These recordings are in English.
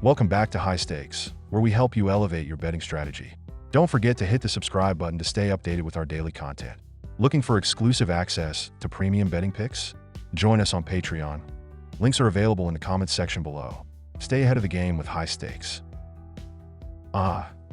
Welcome back to High Stakes, where we help you elevate your betting strategy. Don't forget to hit the subscribe button to stay updated with our daily content. Looking for exclusive access to premium betting picks? Join us on Patreon. Links are available in the comments section below. Stay ahead of the game with High Stakes.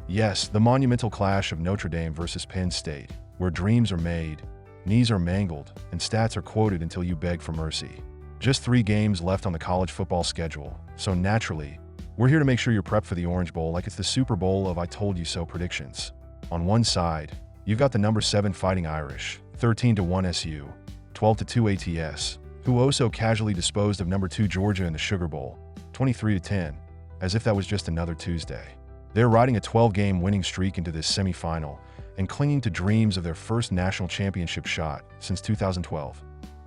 Yes, the monumental clash of Notre Dame versus Penn State, where dreams are made, knees are mangled, and stats are quoted until you beg for mercy. Just 3 games left on the college football schedule, so naturally, we're here to make sure you're prepped for the Orange Bowl like it's the Super Bowl of I told you so predictions. On one side, you've got the number 7 Fighting Irish, 13-1 SU, 12-2 ATS, who also casually disposed of number 2 Georgia in the Sugar Bowl, 23-10, as if that was just another Tuesday. They're riding a 12-game winning streak into this semifinal and clinging to dreams of their first national championship shot since 2012.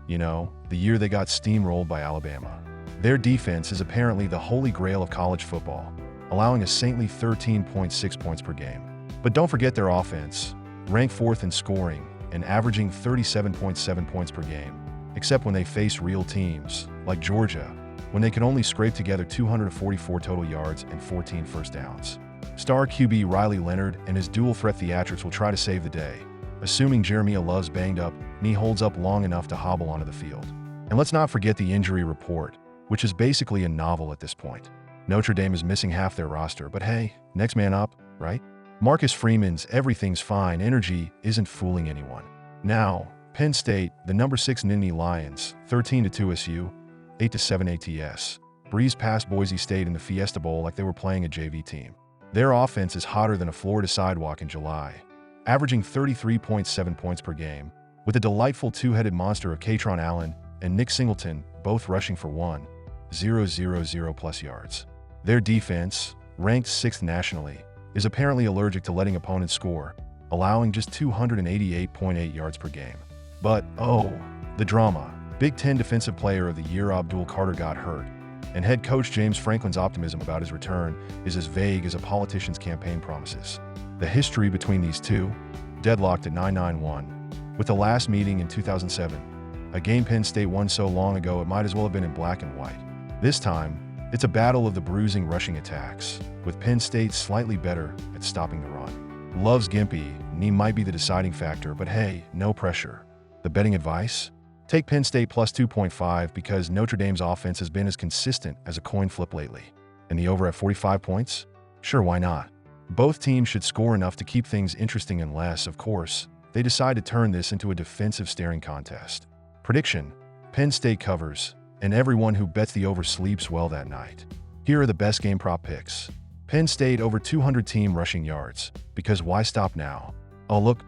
You know, the year they got steamrolled by Alabama. Their defense is apparently the holy grail of college football, allowing a saintly 13.6 points per game. But don't forget their offense, ranked 4th in scoring and averaging 37.7 points per game, except when they face real teams, like Georgia, when they can only scrape together 244 total yards and 14 first downs. Star QB Riley Leonard and his dual-threat theatrics will try to save the day, assuming Jeremiah Love's banged up knee holds up long enough to hobble onto the field. And let's not forget the injury report, which is basically a novel at this point. Notre Dame is missing half their roster, but hey, next man up, right? Marcus Freeman's "everything's fine" energy isn't fooling anyone. Now, Penn State, the number 6 Nittany Lions, 13-2 SU, 8-7 ATS, breezed past Boise State in the Fiesta Bowl like they were playing a JV team. Their offense is hotter than a Florida sidewalk in July, averaging 33.7 points per game, with a delightful two-headed monster of Kaytron Allen and Nick Singleton both rushing for 1,000 plus yards. Their defense, ranked 6th nationally, is apparently allergic to letting opponents score, allowing just 288.8 yards per game. But, the drama. Big Ten Defensive Player of the Year Abdul Carter got hurt, and head coach James Franklin's optimism about his return is as vague as a politician's campaign promises. The history between these two, deadlocked at 9-9-1, with the last meeting in 2007, a game Penn State won so long ago it might as well have been in black and white. This time, it's a battle of the bruising rushing attacks, with Penn State slightly better at stopping the run. Love's gimpy knee might be the deciding factor, but hey, no pressure. The betting advice? Take Penn State plus 2.5 because Notre Dame's offense has been as consistent as a coin flip lately. And the over at 45 points? Sure, why not? Both teams should score enough to keep things interesting unless, of course, they decide to turn this into a defensive staring contest. Prediction: Penn State covers, and everyone who bets the over sleeps well that night. Here are the best game prop picks. Penn State over 200 team rushing yards, because why stop now? Oh look,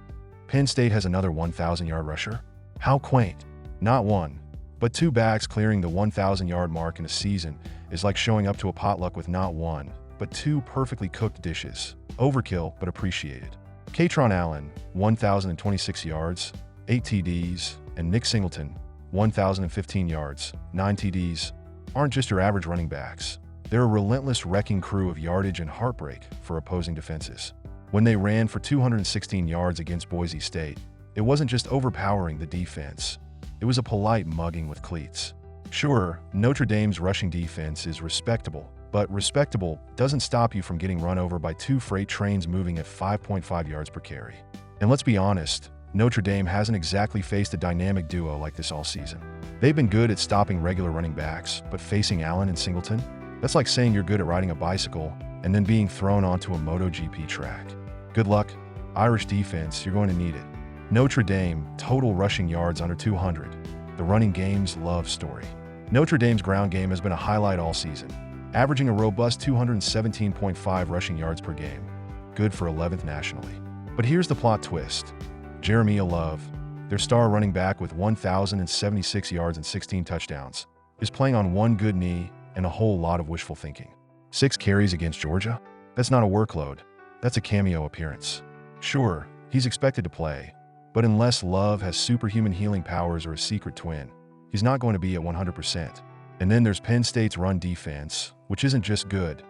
Penn State has another 1,000-yard rusher? How quaint. Not one, but 2 backs clearing the 1,000-yard mark in a season is like showing up to a potluck with not 1, but 2 perfectly cooked dishes. Overkill, but appreciated. Kaytron Allen, 1,026 yards, 8 TDs, and Nick Singleton, 1,015 yards, 9 TDs, aren't just your average running backs. They're a relentless wrecking crew of yardage and heartbreak for opposing defenses. When they ran for 216 yards against Boise State, it wasn't just overpowering the defense. It was a polite mugging with cleats. Sure, Notre Dame's rushing defense is respectable, but respectable doesn't stop you from getting run over by 2 freight trains moving at 5.5 yards per carry. And let's be honest, Notre Dame hasn't exactly faced a dynamic duo like this all season. They've been good at stopping regular running backs, but facing Allen and Singleton? That's like saying you're good at riding a bicycle and then being thrown onto a MotoGP track. Good luck, Irish defense, you're going to need it. Notre Dame, total rushing yards under 200. The running game's love story. Notre Dame's ground game has been a highlight all season, averaging a robust 217.5 rushing yards per game. Good for 11th nationally. But here's the plot twist. Jeremiah Love, their star running back with 1,076 yards and 16 touchdowns, is playing on 1 good knee and a whole lot of wishful thinking. 6 carries against Georgia? That's not a workload. That's a cameo appearance. Sure, he's expected to play, but unless Love has superhuman healing powers or a secret twin, he's not going to be at 100%. And then there's Penn State's run defense, which isn't just good.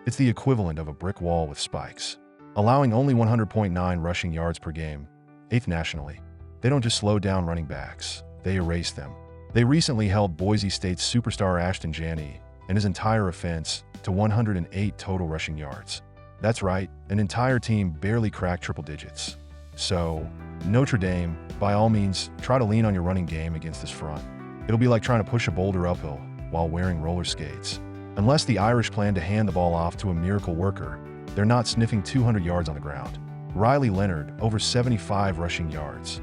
It's the equivalent of a brick wall with spikes. Allowing only 100.9 rushing yards per game, 8th nationally. They don't just slow down running backs, they erase them. They recently held Boise State's superstar Ashton Janney and his entire offense to 108 total rushing yards. That's right, an entire team barely cracked triple digits. So, Notre Dame, by all means, try to lean on your running game against this front. It'll be like trying to push a boulder uphill while wearing roller skates. Unless the Irish plan to hand the ball off to a miracle worker, they're not sniffing 200 yards on the ground. Riley Leonard, over 75 rushing yards.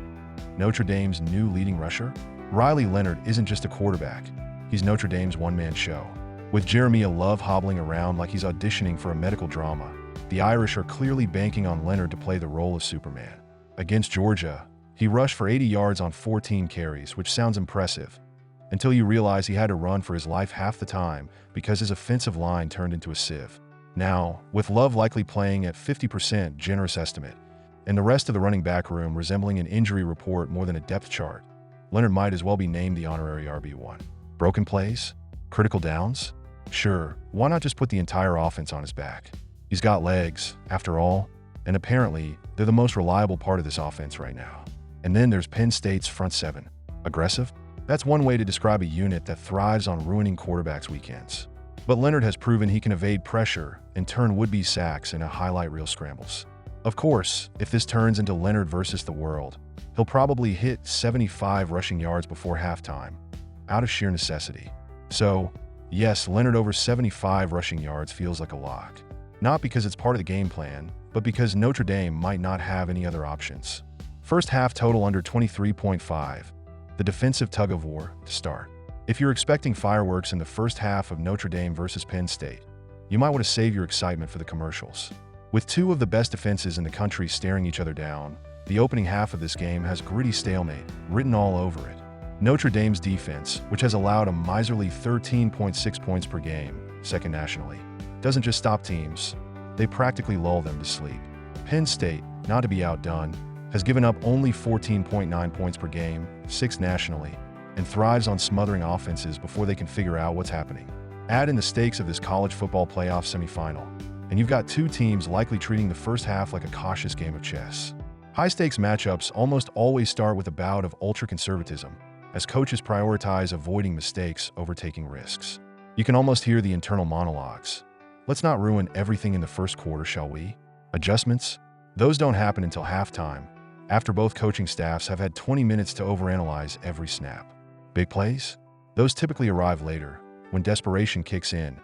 Notre Dame's new leading rusher? Riley Leonard isn't just a quarterback. He's Notre Dame's one-man show. With Jeremiah Love hobbling around like he's auditioning for a medical drama, the Irish are clearly banking on Leonard to play the role of Superman. Against Georgia, he rushed for 80 yards on 14 carries, which sounds impressive, until you realize he had to run for his life half the time because his offensive line turned into a sieve. Now, with Love likely playing at 50% generous estimate, and the rest of the running back room resembling an injury report more than a depth chart, Leonard might as well be named the honorary RB1. Broken plays? Critical downs? Sure, why not just put the entire offense on his back? He's got legs, after all, and apparently, they're the most reliable part of this offense right now. And then there's Penn State's front seven. Aggressive? That's one way to describe a unit that thrives on ruining quarterbacks' weekends. But Leonard has proven he can evade pressure and turn would-be sacks into highlight reel scrambles. Of course, if this turns into Leonard versus the world, he'll probably hit 75 rushing yards before halftime, out of sheer necessity. So, yes, Leonard over 75 rushing yards feels like a lock. Not because it's part of the game plan, but because Notre Dame might not have any other options. First half total under 23.5. The defensive tug-of-war to start. If you're expecting fireworks in the first half of Notre Dame versus Penn State, you might want to save your excitement for the commercials. With two of the best defenses in the country staring each other down, the opening half of this game has gritty stalemate written all over it. Notre Dame's defense, which has allowed a miserly 13.6 points per game, second nationally, doesn't just stop teams, they practically lull them to sleep. Penn State, not to be outdone, has given up only 14.9 points per game, sixth nationally, and thrives on smothering offenses before they can figure out what's happening. Add in the stakes of this college football playoff semifinal, and you've got two teams likely treating the first half like a cautious game of chess. High-stakes matchups almost always start with a bout of ultra-conservatism, as coaches prioritize avoiding mistakes over taking risks. You can almost hear the internal monologues. Let's not ruin everything in the first quarter, shall we? Adjustments? Those don't happen until halftime, after both coaching staffs have had 20 minutes to overanalyze every snap. Big plays? Those typically arrive later, when desperation kicks in,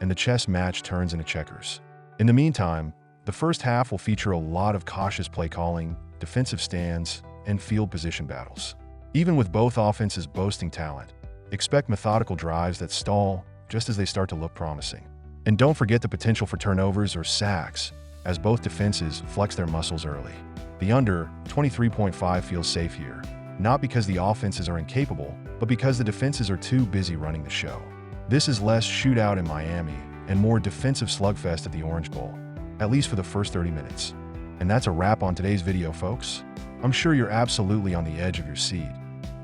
and the chess match turns into checkers. In the meantime, the first half will feature a lot of cautious play calling, defensive stands, and field position battles. Even with both offenses boasting talent, expect methodical drives that stall just as they start to look promising. And don't forget the potential for turnovers or sacks, as both defenses flex their muscles early. The under 23.5 feels safe here, not because the offenses are incapable, but because the defenses are too busy running the show. This is less shootout in Miami and more defensive slugfest at the Orange Bowl, at least for the first 30 minutes. And that's a wrap on today's video, folks. I'm sure you're absolutely on the edge of your seat,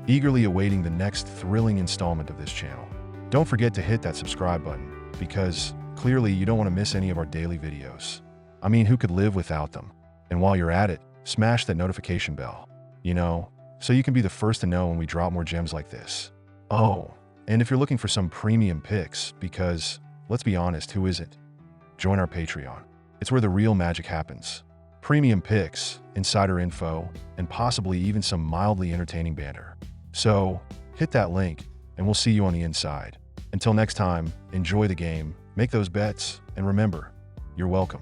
eagerly awaiting the next thrilling installment of this channel. Don't forget to hit that subscribe button, because clearly you don't want to miss any of our daily videos. I mean, who could live without them? And while you're at it, smash that notification bell, so you can be the first to know when we drop more gems like this. Oh, and if you're looking for some premium picks, because, let's be honest, who isn't? Join our Patreon. It's where the real magic happens. Premium picks, insider info, and possibly even some mildly entertaining banter. So, hit that link, and we'll see you on the inside. Until next time, enjoy the game, make those bets, and remember, you're welcome.